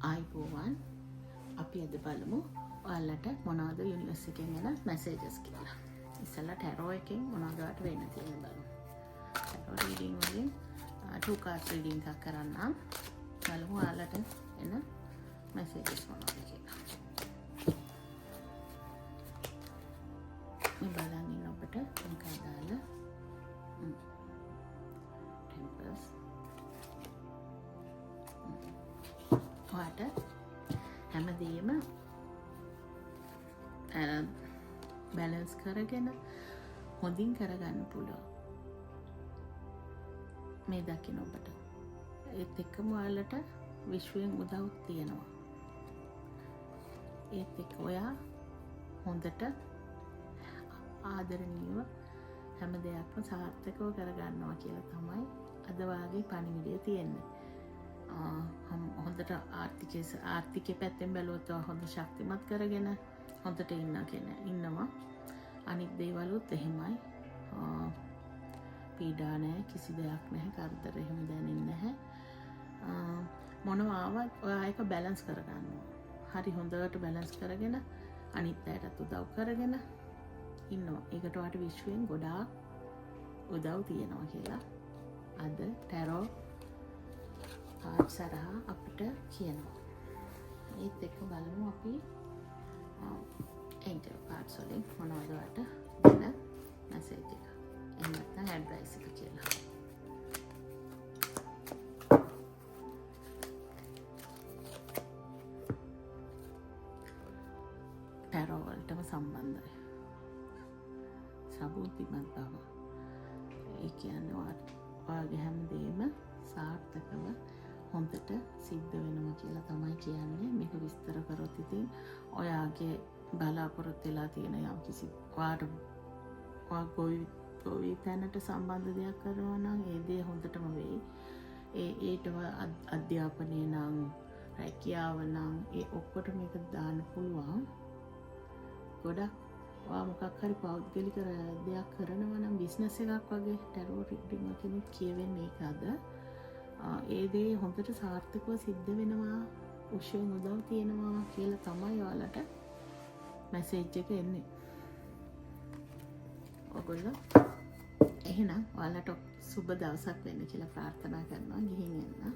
ආයිබෝවන් අපි අද බලමු ඔයාලට මොනවද යුනිවර්ස් එකෙන් එන මැසේජස් කියලා. ඉස්සෙල්ලා ටැරෝ එකෙන් මොනවද ඔයාලට වෙන්න තියෙන බලමු. ටැරෝ රීඩින් වලින් 2 cards රීඩින් එකක් කරන්නම්. බලමු ඔයාලට එන මැසේජස් මොනවද කියලා. මේ බලන් ඉන්න ඔබට මේක අදාළ ටෙම්පල්ස් ඔයාට හැමදේම බැලන්ස් කරගෙන හොඳින් කරගන්න පුළුවන් මේ දකින්න ඔබට. ඒත් එක්කම ඔයාලට විශ්වයෙන් උදව් තියෙනවා. ඒත් එක්ක ඔයා හොඳට ආදරණීයව හැම දෙයක්ම සාර්ථකව කරගන්නවා කියලා තමයි අද වාගේ පණිවිඩය තියෙන්නේ. හොඳට ආර්ථිකය පැත්තෙන් බැලුවොත් හොඳ ශක්තිමත් කරගෙන හොඳට ඉන්නවා. අනිත් දේවලුත් එහෙමයි. පීඩා නැහැ, කිසි දෙයක් නැහැ, කරදර එහෙම දැනෙන්නේ නැහැ. මොනවා ආවත් ඔයා ඒක බැලන්ස් කරගන්නවා. හරි හොඳට බැලන්ස් කරගෙන අනිත් අයටත් උදව් කරගෙන ඉන්නවා. ඒකට ඔයාට විශ්වයෙන් ගොඩාක් උදව් තියෙනවා කියලා අද ටැරෝ කාඩ්ස් හරහා අපිට කියනවා. ඒත් එක්ක බලමු අපි ඒන්ජල් කාඩ්ස් වලින් මොනවද ඔයාලට දෙන මැසේජ් එක. එහෙම නැත්නම් ඇඩ්වයිස් එක කියලා. ටැරෝ වලටම සම්බන්ධයි. සබුද්ධිමත් බව. ඒ කියන්නේ ඔයාගේ හැමදේම සාර්ථකව හොඳට සිද්ධ වෙනවා කියලා තමයි කියන්නේ. මේක විස්තර කරොත් ඉතින් ඔයාගේ බලාපොරොත්තු වෙලා තියෙන යම්කිසි ඔයා ගොවි තැනට සම්බන්ධ දෙයක් කරනවා නම් ඒ දේ හොඳටම වෙයි. ඒට අධ්‍යාපනය නම් රැකියාව නම් ඒ ඔක්කොට මේක දාන්න පුළුවන්. ගොඩක් ඔයා මොකක් හරි පෞද්ගලික දෙයක් කරනවා නම් බිස්නස් එකක් වගේ ටැරෝ රීඩින් එකකින් කියවෙන්නේ ඒක අද. ඒ දේ හොඳට සාර්ථකව සිද්ධ වෙනවා, උෂයෙන් උදව් තියෙනවා කියලා තමයි ඔයාලට මැසේජ් එක එන්නේ. ඔයගොල්ලෝ එහෙනම් ඔයාලට සුබ දවසක් වෙන්න කියලා ප්‍රාර්ථනා කරනවා. ගිහින් එන්න.